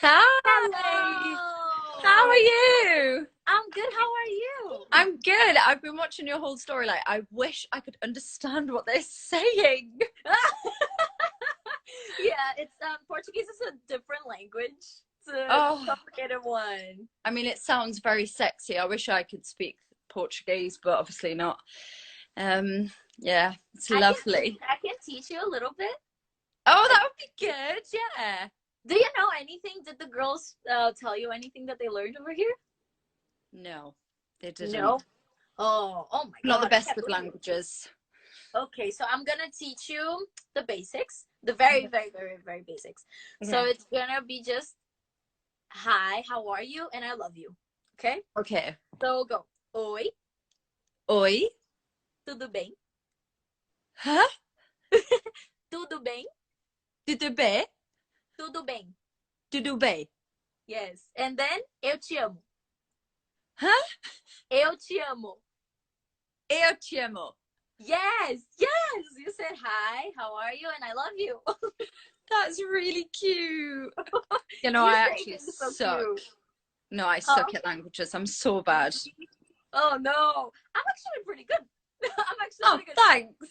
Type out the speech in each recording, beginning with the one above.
Hi, how are Hello. you? I'm good. How are you? I'm good. I've been watching your whole story. Like, I wish I could understand what they're saying. Yeah, it's Portuguese is a different language. It's a Oh, complicated one. I mean, it sounds very sexy. I wish I could speak Portuguese, but obviously not. Um, yeah, it's lovely. I can teach you a little bit. Oh, Like, that would be good. Yeah. do you know anything? Did the girls tell you anything that they learned over here? No, they didn't. No. Oh my Not the God, I best can't with believe it. languages. Okay, so I'm gonna teach you the basics, the very, Okay. very, very, very basics. So Okay. it's gonna be just hi, how are you, and I love you. Okay. Okay. So go. Oi, Oi. tudo bem? Huh? Tudo bem? Tudo bem? Tudo bem. Tudo bem? Yes. And then, eu te amo. Huh? Eu te amo. Eu te amo. Yes, yes. You said hi, how are you? And I love you. That's really cute. You know, You're I saying actually things so suck. cute. No, I Oh, suck at languages. I'm so bad. oh no. I'm actually pretty good. I'm actually Oh, pretty good. thanks.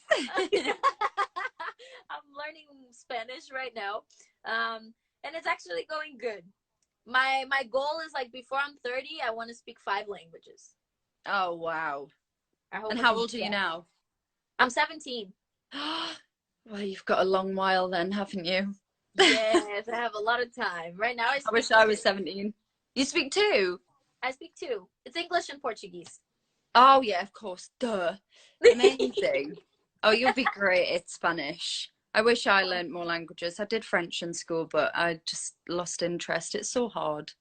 I'm learning Spanish right now. And it's actually going good. My goal is like before I'm 30, I want to speak 5 languages. Oh, wow. I hope And I how can do old are you that. now? I'm 17. Well, you've got a long while then, haven't you? Yes, I have a lot of time. Right now I I speak wish I was 17. You speak two? I speak two. It's English and Portuguese. Oh, yeah, of course. Duh. Amazing. Oh, you'll be great at Spanish. I wish I learned more languages. I did French in school, but I just lost interest. It's so hard.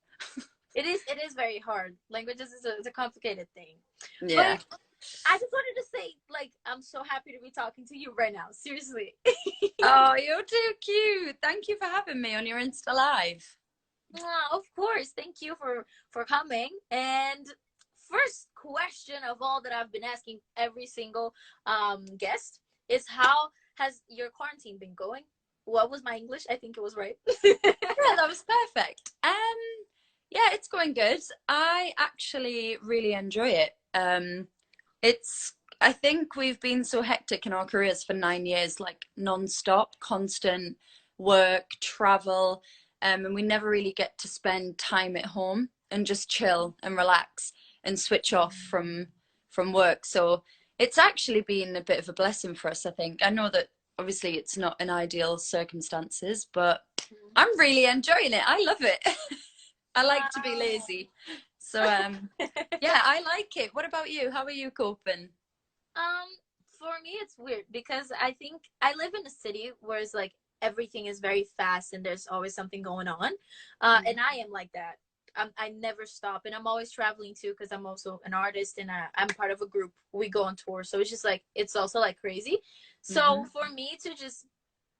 It is very hard. Languages is a complicated thing. Yeah. But I just wanted to say, like, I'm so happy to be talking to you right now. Seriously. Oh, you're too cute. Thank you for having me on your Insta Live. Of course. Thank you for coming. And first question of all that I've been asking every single guest is how has your quarantine been going? What was my English? I think it was right. Yeah, that was perfect. Yeah, it's going good. I actually really enjoy it. It's I think we've been so hectic in our careers for 9 years, like non-stop, constant work, travel, and we never really get to spend time at home and just chill and relax and switch off from work. So it's actually been a bit of a blessing for us, I think. I know that obviously it's not in ideal circumstances, but I'm really enjoying it. I love it. I like to be Wow. lazy. So yeah, I like it. What about you? How are you coping? Um, for me, it's weird because I think I live in a city where it's like everything is very fast and there's always something going on. Mm. And I am like that. I never stop, and I'm always traveling too because I'm also an artist and I'm part of a group. We go on tour, so it's just like it's also like crazy. So Hmm. for me to just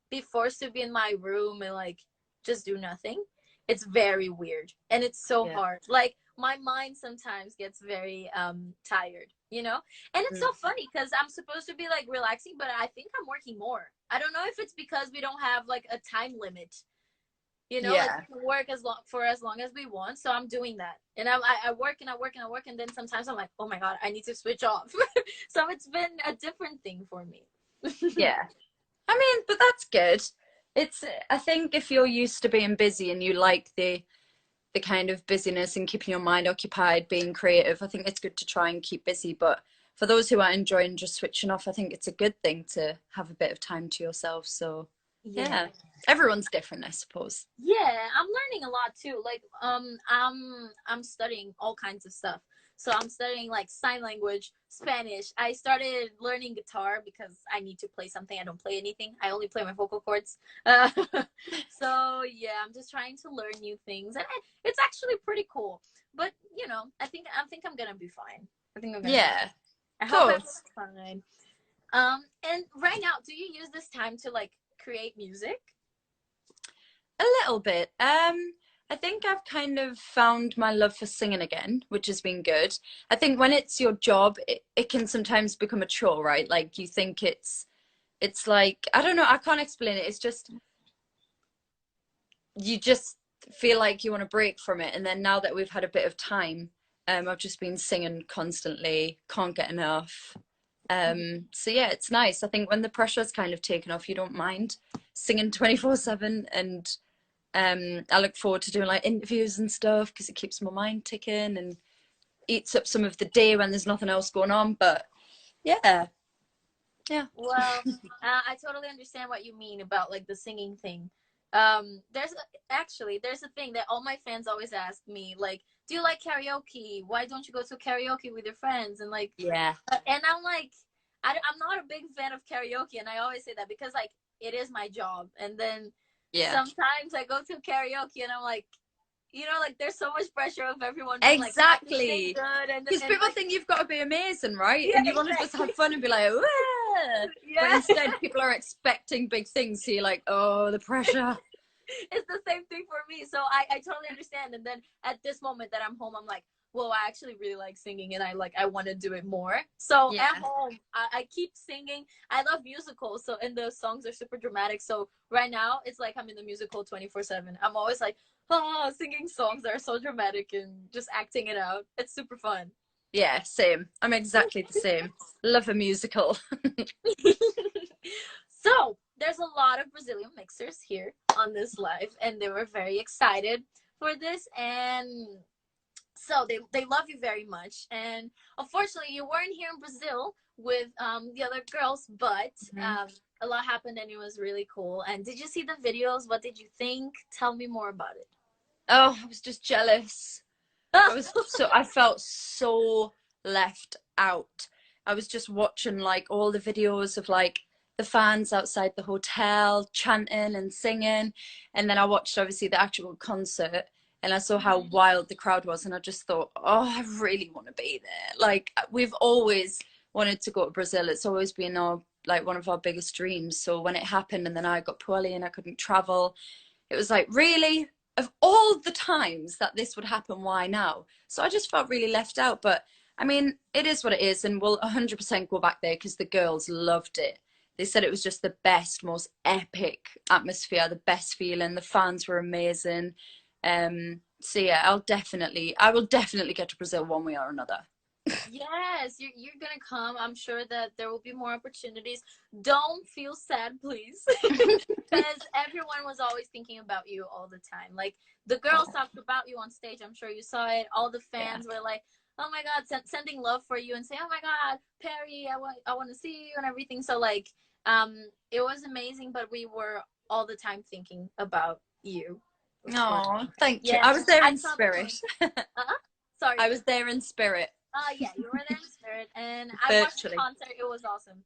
be forced to be in my room and like just do nothing, it's very weird and it's so Yeah. hard. Like my mind sometimes gets very tired, you know. And it's Mm. so funny because I'm supposed to be like relaxing, but I think I'm working more. I don't know if it's because we don't have like a time limit, you know, like Yeah. we can work as long as we want. So I'm doing that, and I work and I work and I work, and then sometimes I'm like, oh my god, I need to switch off. So it's been a different thing for me. Yeah. I mean, but that's good. It's I think if you're used to being busy and you like the kind of busyness and keeping your mind occupied, being creative, I think it's good to try and keep busy. But for those who are enjoying just switching off, I think it's a good thing to have a bit of time to yourself. So Yeah. yeah, everyone's different, I suppose. Yeah, I'm learning a lot too. Like I'm studying all kinds of stuff. So I'm studying like sign language, Spanish. I started learning guitar because I need to play something. I don't play anything. I only play my vocal cords. Uh, so yeah, I'm just trying to learn new things, and it's actually pretty cool. But you know, I think I'm gonna be fine. I think I'm gonna be. Yeah, I of hope I'm course. fine. And right now, do you use this time to like create music? A little bit. I think I've kind of found my love for singing again, which has been good. I think when it's your job, it can sometimes become a chore, right? Like you think it's like I don't know, I can't explain it. It's just you just feel like you want to break from it. And then now that we've had a bit of time, I've just been singing constantly, can't get enough. So yeah, it's nice. I think when the pressure's kind of taken off, you don't mind singing 24/7. And I look forward to doing like interviews and stuff because it keeps my mind ticking and eats up some of the day when there's nothing else going on. But yeah, yeah. Well, I totally understand what you mean about like the singing thing. There's a thing that all my fans always ask me, like, do you like karaoke? Why don't you go to karaoke with your friends? And like, Yeah. and I'm like, I'm not a big fan of karaoke, and I always say that because like it is my job, and then Yeah. sometimes I go to karaoke and I'm like, like there's so much pressure of everyone being like, have to sing Exactly. good, Because and people like, think you've got to be amazing, right? yeah, And you want to just exactly, have fun and be like, "Wah!" But yeah. instead, people are expecting big things. So you're like, oh, the pressure. It's the same thing for me. So I totally understand. And then at this moment that I'm home, I'm like, well, I actually really like singing and I want to do it more. So Yeah. at home, I keep singing. I love musicals. So, and the songs are super dramatic. So right now it's like I'm in the musical 24/7. I'm always like, oh, singing songs that are so dramatic and just acting it out. It's super fun. Yeah, same. I'm exactly the same. Love a musical. So there's a lot of Brazilian mixers here on this live, and they were very excited for this. And so they love you very much. And unfortunately, you weren't here in Brazil with the other girls, but Mhm. a lot happened, and it was really cool. And did you see the videos? What did you think? Tell me more about it. Oh, I was just jealous. I felt so left out. I was just watching like all the videos of like the fans outside the hotel chanting and singing. And then I watched obviously the actual concert and I saw how wild the crowd was. And I just thought, oh, I really want to be there. Like we've always wanted to go to Brazil. It's always been our like one of our biggest dreams. So when it happened and then I got poorly and I couldn't travel, it was like, really? Of all the times that this would happen, why now? So I just felt really left out. But I mean, it is what it is, and we'll 100% go back there because the girls loved it. They said it was just the best, most epic atmosphere, the best feeling. The fans were amazing. So yeah, I will definitely get to Brazil one way or another. Yes, you're gonna come. I'm sure that there will be more opportunities. Don't feel sad, please, because everyone was always thinking about you all the time. Like the girls talked about you on stage. I'm sure you saw it. All the Yeah. fans were like, "Oh my God," sending love for you and say, "Oh my God, Perrie, I want to see you and everything." So like, it was amazing. But we were all the time thinking about you, of course. Oh, thank you. Yeah, I was there I in saw the spirit. post. Sorry. I was there in spirit, Yeah, you were there in spirit, and I watched the virtually. concert. It was awesome.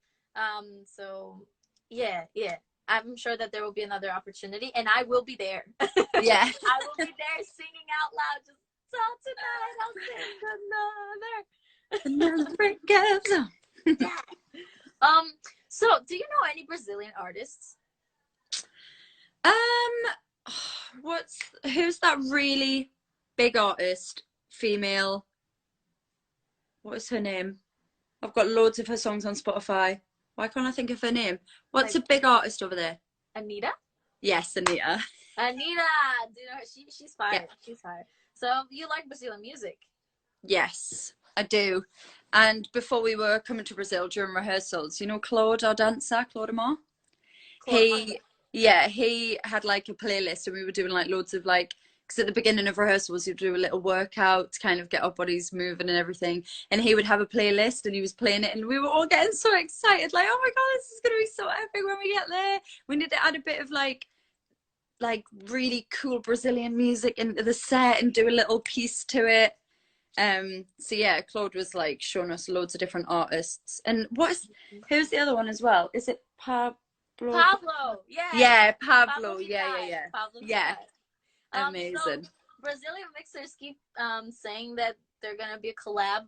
So yeah, yeah. I'm sure that there will be another opportunity, and I will be there. Yeah. I will be there singing out loud. Just so tonight I'll sing another. Another gives. Yeah. So do you know any Brazilian artists? What's who's that really big artist, female? What is her name? I've got loads of her songs on Spotify. Why can't I think of her name? What's Like a big artist over there? Anita? Yes, Anita. Anita, do you know her? She's Yeah. fire. She's fire. So you like Brazilian music? Yes, I do. And before we were coming to Brazil during rehearsals, you know Claude, our dancer, Claude Amar? Claude Monet. He had like a playlist and we were doing like loads of like, because at the beginning of rehearsals you do a little workout to kind of get our bodies moving and everything, and he would have a playlist and he was playing it and we were all getting so excited, like, oh my god, this is going to be so epic when we get there. We need to add a bit of like really cool Brazilian music into the set and do a little piece to it. So yeah, Claude was like showing us loads of different artists. And who's the other one as well? Is it Pablo? Pablo, yes. Yeah, Pablo Pablo. Yeah, yeah, Vittar. yeah. Pablo Yeah, Vittar. So amazing. Brazilian mixers keep saying that they're gonna be a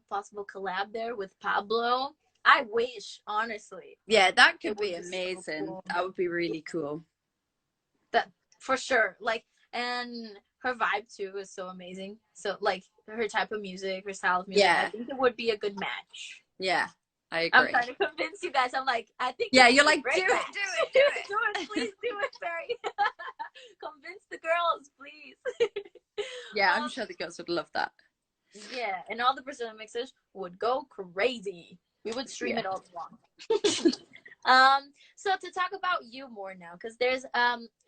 possible collab there with Pablo. I wish, honestly, Yeah, that it could would be be so amazing. cool. That would be really cool. That for sure. Like, and her vibe too is so amazing. So like her type of music, her style of music, I Yeah, think it would be a good match. yeah, I I'm agree. trying to convince you guys. I'm like, I think it Yeah, would you're be a like, do great it, match. do it, do Do it, please do it, Perrie. Convince the girls, please. Yeah, I'm sure the girls would love that. Yeah, and all the Brazilian mixers would go crazy. We would stream Yeah. it all along. So to talk about you more now, because there's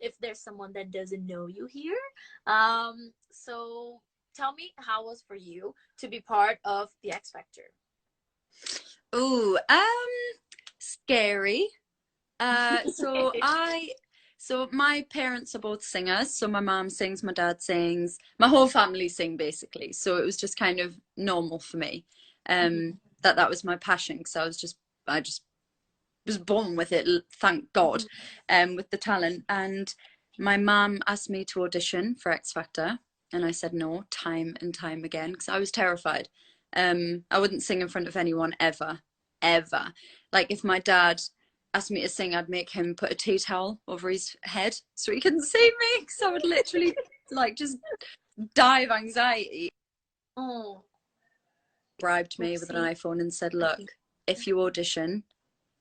if there's someone that doesn't know you here, so tell me how it was for you to be part of the X Factor. Ooh, scary. So my parents are both singers. So my mom sings, my dad sings, my whole family sing basically. So it was just kind of normal for me. That was my passion because I just was born with it, thank God, with the talent. And my mum asked me to audition for X Factor, and I said no, time and time again, because I was terrified. I wouldn't sing in front of anyone ever, ever. Like if my dad asked me to sing, I'd make him put a tea towel over his head so he couldn't see me, because I would literally like just die of anxiety. Oh, Bribed me with an oopsie. iPhone and said, look, if you audition,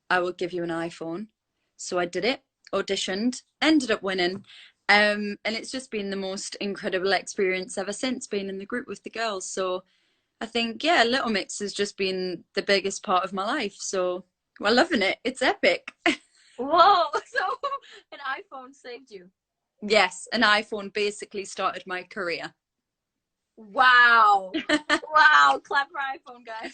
I will give you an iPhone. So I did it, auditioned, ended up winning. And it's just been the most incredible experience ever since being in the group with the girls. So I think, yeah, Little Mix has just been the biggest part of my life. So we're loving it. It's epic. Whoa! So an iPhone saved you. Yes, an iPhone basically started my career. Wow! Wow! Clap for iPhone, guys.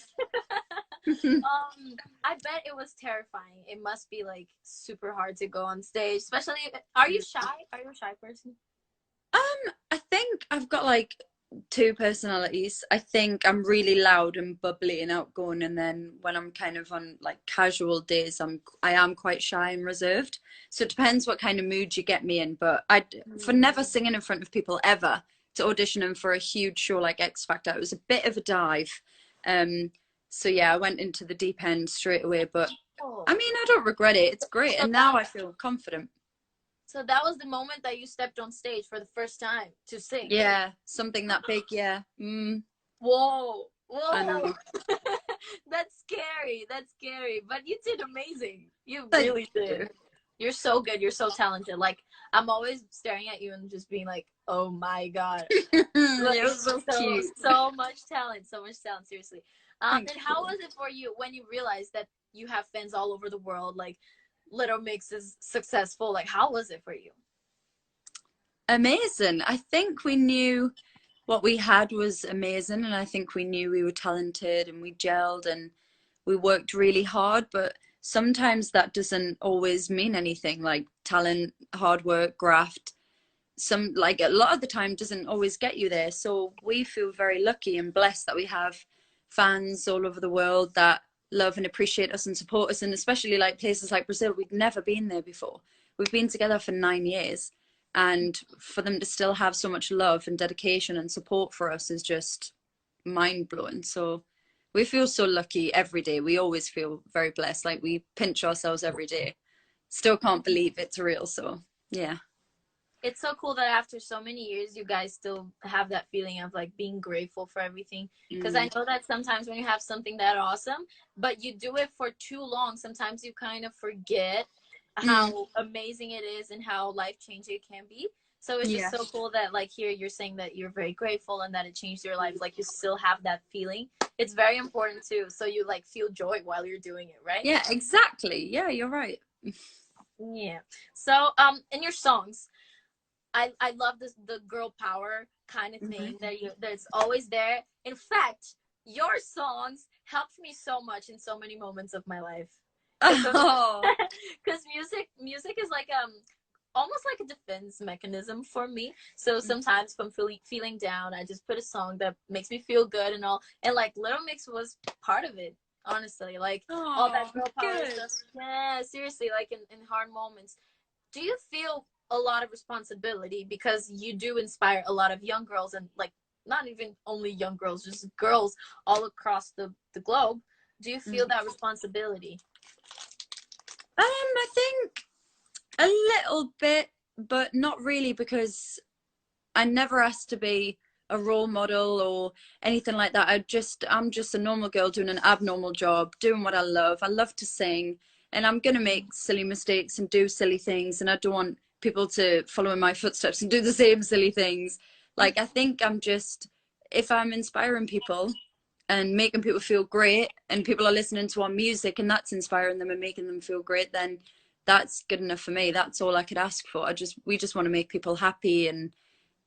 I bet it was terrifying. It must be like super hard to go on stage, especially. Are you shy? Are you a shy person? I think I've got like two personalities. I think I'm really loud and bubbly and outgoing, and then when I'm kind of on like casual days, I am quite shy and reserved. So it depends what kind of mood you get me in. But I, for never singing in front of people ever, to auditioning for a huge show like X Factor, it was a bit of a dive. Um, so yeah, I went into the deep end straight away. But Oh. I mean, I don't regret it. It's great, and now I feel confident. So that was the moment that you stepped on stage for the first time to sing. Yeah, something that big. Yeah. Whoa. I Whoa. know. That's scary. That's scary. But you did amazing. You Thank really did. you. You're so good. You're so talented. Like I'm always staring at you and just being like, oh my God. You're so cute. So much talent. So much talent, seriously. And Thank how you. was it for you when you realized that you have fans all over the world? Like Little Mix is successful. Like how was it for you? Amazing. I think we knew what we had was amazing, and I think we knew we were talented and we gelled and we worked really hard, but sometimes that doesn't always mean anything. Like talent, hard work, graft, some like a lot of the time doesn't always get you there. So we feel very lucky and blessed that we have fans all over the world that love and appreciate us and support us, and especially like places like Brazil. We've never been there before. We've been together for 9 years, and for them to still have so much love and dedication and support for us is just mind blowing. So we feel so lucky every day. We always feel very blessed. Like we pinch ourselves every day. Still can't believe it's real. So yeah. It's so cool that after so many years you guys still have that feeling of like being grateful for everything, because I know that sometimes when you have something that awesome but you do it for too long, sometimes you kind of forget how amazing it is and how life changing it can be. So it's just Yeah. so cool that like here you're saying that you're very grateful and that it changed your life, like you still have that feeling. It's very important too, so you like feel joy while you're doing it, right? Yeah, exactly. Yeah, you're right. Yeah. So in your songs, I love this the girl power kind of thing that you that's always there. In fact, your songs helped me so much in so many moments of my life. Oh. Because music is like almost like a defense mechanism for me. So sometimes if I'm feeling down, I just put a song that makes me feel good and all. And like Little Mix was part of it, honestly. Like all Oh, that girl power good. stuff. Yeah, seriously, like in hard moments. Do you feel a lot of responsibility because you do inspire a lot of young girls, and like not even only young girls, just girls all across the globe? Do you feel that responsibility? I think a little bit, but not really, because I never asked to be a role model or anything like that. I'm just a normal girl doing an abnormal job, doing what I love. I love to sing, and I'm gonna make silly mistakes and do silly things, and I don't want people to follow in my footsteps and do the same silly things. Like, I think if I'm inspiring people and making people feel great and people are listening to our music and that's inspiring them and making them feel great, then that's good enough for me. That's all I could ask for. We just want to make people happy and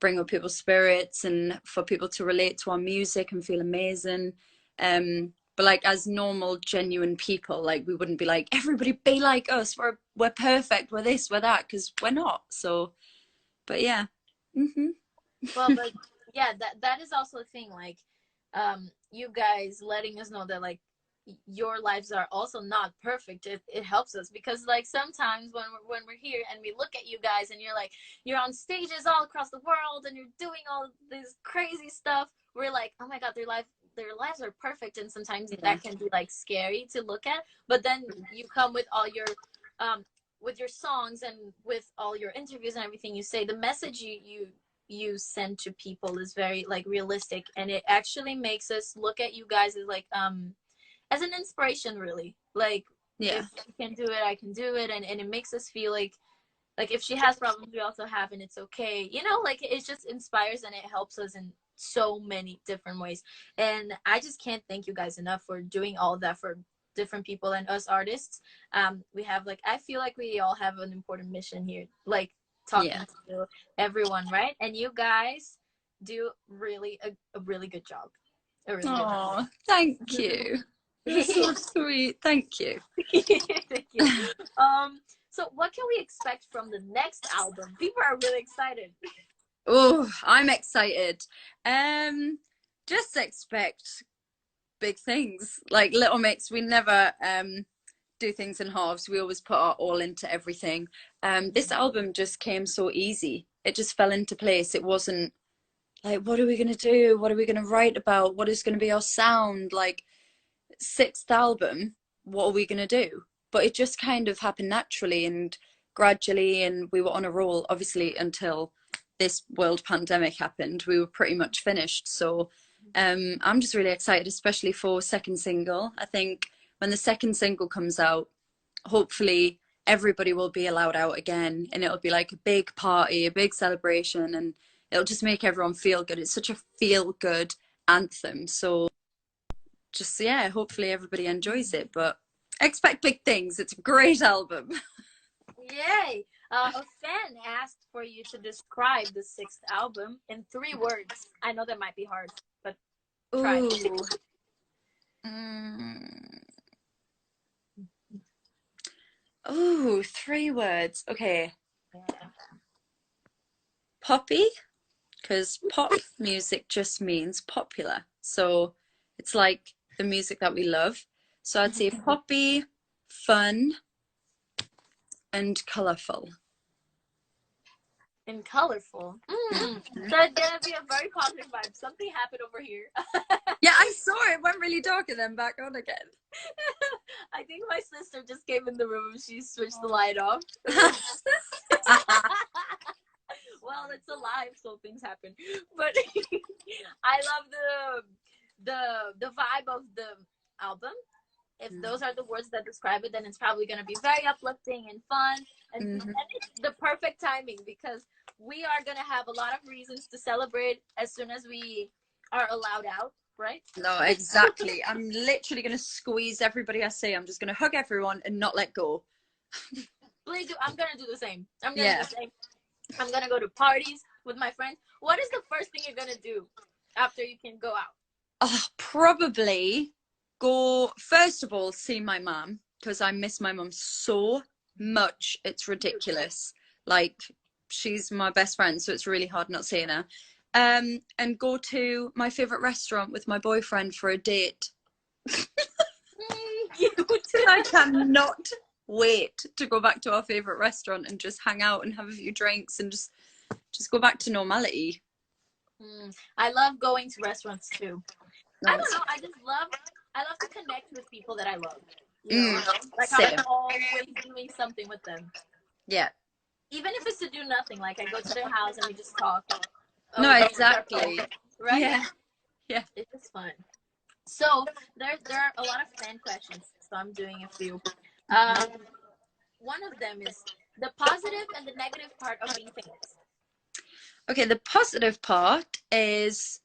bring up people's spirits and for people to relate to our music and feel amazing. But like as normal, genuine people, like we wouldn't be like, everybody be like us. We're perfect. We're this, we're that, because we're not. So, but yeah. Well, but yeah, that is also a thing. Like, you guys letting us know that like your lives are also not perfect. It helps us because like sometimes when we're here and we look at you guys and you're on stages all across the world and you're doing all this crazy stuff, we're like, oh my god, their lives are perfect, and sometimes that can be like scary to look at. But then you come with your songs and with all your interviews and everything you say, the message you send to people is very like realistic, and it actually makes us look at you guys as an inspiration, really. Like, Yeah. if you can do it, I can do it, and it makes us feel like if she has problems, we also have, and it's okay. Like it just inspires and it helps us in so many different ways. And I just can't thank you guys enough for doing all of that for different people and us artists. We have like, I feel like we all have an important mission here, like talking to everyone, right? And you guys do really a really good job. A really good job. Oh, thank you. You're so sweet. Thank you. Thank you. So what can we expect from the next album? People are really excited. Oh, I'm excited. Just expect big things. Like Little Mix, we never do things in halves. We always put our all into everything. This album just came so easy. It just fell into place. It wasn't like, what are we gonna do? What are we gonna write about? What is gonna be our sound? Like, sixth album, what are we gonna do? But it just kind of happened naturally and gradually, and we were on a roll, obviously, until this world pandemic happened. We were pretty much finished. So I'm just really excited, especially for second single. I think when the second single comes out, hopefully everybody will be allowed out again, and it'll be like a big party, a big celebration, and it'll just make everyone feel good. It's such a feel good anthem. So just, yeah, hopefully everybody enjoys it, but expect big things. It's a great album. Yay! A fan asked for you to describe the sixth album in 3 words. I know that might be hard, but try. Ooh. Mm. Ooh, 3 words. Okay. Poppy, because pop music just means popular. So it's like the music that we love. So I'd say poppy, fun, and colourful. And colorful. So it's gonna be a very positive vibe. Something happened over here. Yeah, I saw it. It went really dark and then back on again. I think my sister just came in the room and she switched the light off. Well, it's alive, so things happen. But I love the vibe of the album. If those are the words that describe it, then it's probably going to be very uplifting and fun, and it's the perfect timing because we are going to have a lot of reasons to celebrate as soon as we are allowed out, right? No, exactly. I'm literally going to squeeze everybody I see. I'm just going to hug everyone and not let go. Please do. I'm going to do the same. I'm going to do the same. I'm going to go to parties with my friends. What is the first thing you're going to do after you can go out? Oh, probably go, first of all, see my mum, because I miss my mum so much. It's ridiculous. Like, she's my best friend, so it's really hard not seeing her. And go to my favorite restaurant with my boyfriend for a date. I cannot wait to go back to our favorite restaurant and just hang out and have a few drinks and just go back to normality. I love going to restaurants too. I don't know. I love to connect with people that I love. You know, like I'm always doing something with them. Yeah. Even if it's to do nothing, like I go to their house and we just talk. No, exactly. Right? Yeah. Yeah. It's just fun. So there are a lot of fan questions. So I'm doing a few. One of them is the positive and the negative part of being famous. Okay, the positive part is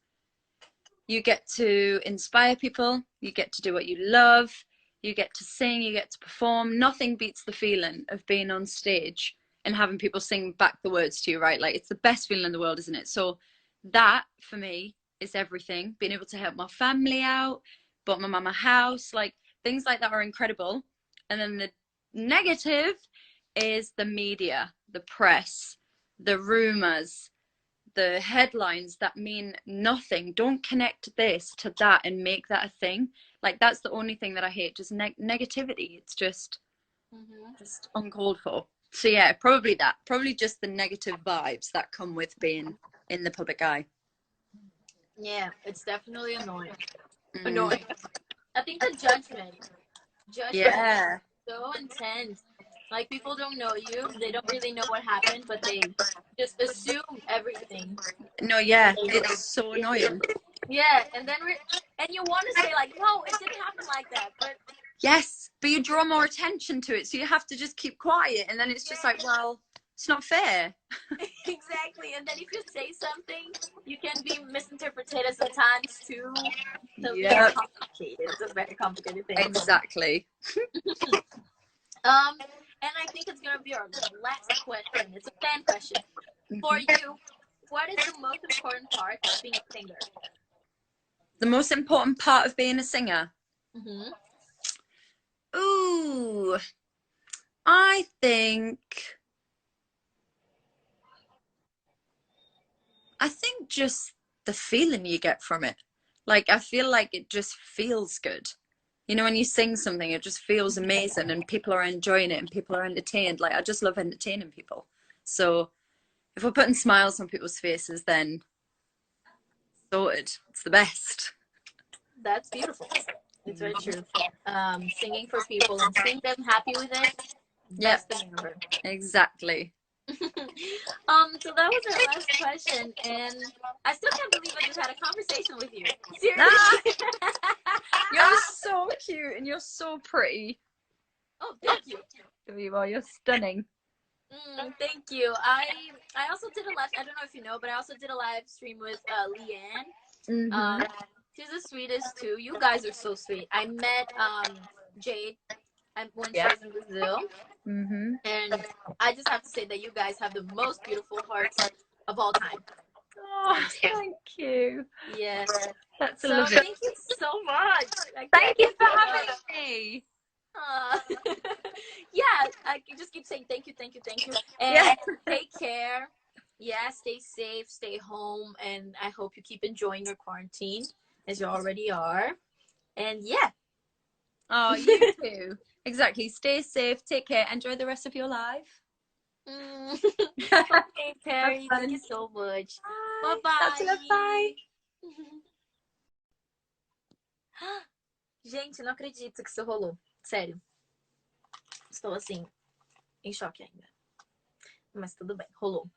you get to inspire people, you get to do what you love, you get to sing, you get to perform. Nothing beats the feeling of being on stage and having people sing back the words to you, right? Like, it's the best feeling in the world, isn't it? So that for me is everything. Being able to help my family out, bought my mum a house, like things like that are incredible. And then the negative is the media, the press, the rumors, the headlines that mean nothing. Don't connect this to that and make that a thing. Like, that's the only thing that I hate, just negativity. It's just uncalled for. So yeah, probably that. Probably just the negative vibes that come with being in the public eye. Yeah, it's definitely annoying. Mm. Annoying. I think the judgment is Yeah. so intense. Like, people don't know you, they don't really know what happened, but they just assume everything. No, yeah, it's so annoying. Yeah, and then and you want to say like, no, it didn't happen like that, but Yes, but you draw more attention to it, so you have to just keep quiet, and then it's just like, well, it's not fair. exactly. And then if you say something, you can be misinterpreted sometimes too. So yeah, Yeah, it's complicated. It's a very complicated thing. exactly. And I think it's gonna be our last question. It's a fan question for you. What is the most important part of being a singer? The most important part of being a singer. Mm-hmm. Ooh, I think just the feeling you get from it. Like, I feel like it just feels good. You know, when you sing something, it just feels amazing and people are enjoying it and people are entertained. Like, I just love entertaining people. So if we're putting smiles on people's faces, then sorted. It's the best. That's beautiful. It's very true. Singing for people and seeing them happy with it, Yeah, best thing ever. exactly. So that was our last question, and I still can't believe I just had a conversation with you. Ah, Seriously. you're so cute and you're so pretty. Oh, thank you. You are. You're stunning. Thank you. I also did a live. I don't know if you know, but I also did a live stream with Leanne. Mm-hmm. She's the sweetest too. You guys are so sweet. I met Jade when she Yeah. was in Brazil, Mm-hmm. and I just have to say that you guys have the most beautiful hearts of all time. Oh, thank you. Yeah. That's a So lovely. thank you so much. I Thank can't you thank for you enough. having me. Yeah, I can just keep saying thank you, thank you, thank you, Yeah. and take care. Yeah, stay safe, stay home, and I hope you keep enjoying your quarantine as you already are. And yeah. Oh, you too. Exactly. Stay safe. Take care. Enjoy the rest of your life. Okay, Have Perrie, thank you fun. so much. Bye Bye. That's a love. Bye. bye. Gente, não acredito que isso rolou. Sério. Estou assim, em choque ainda. Mas tudo bem, rolou.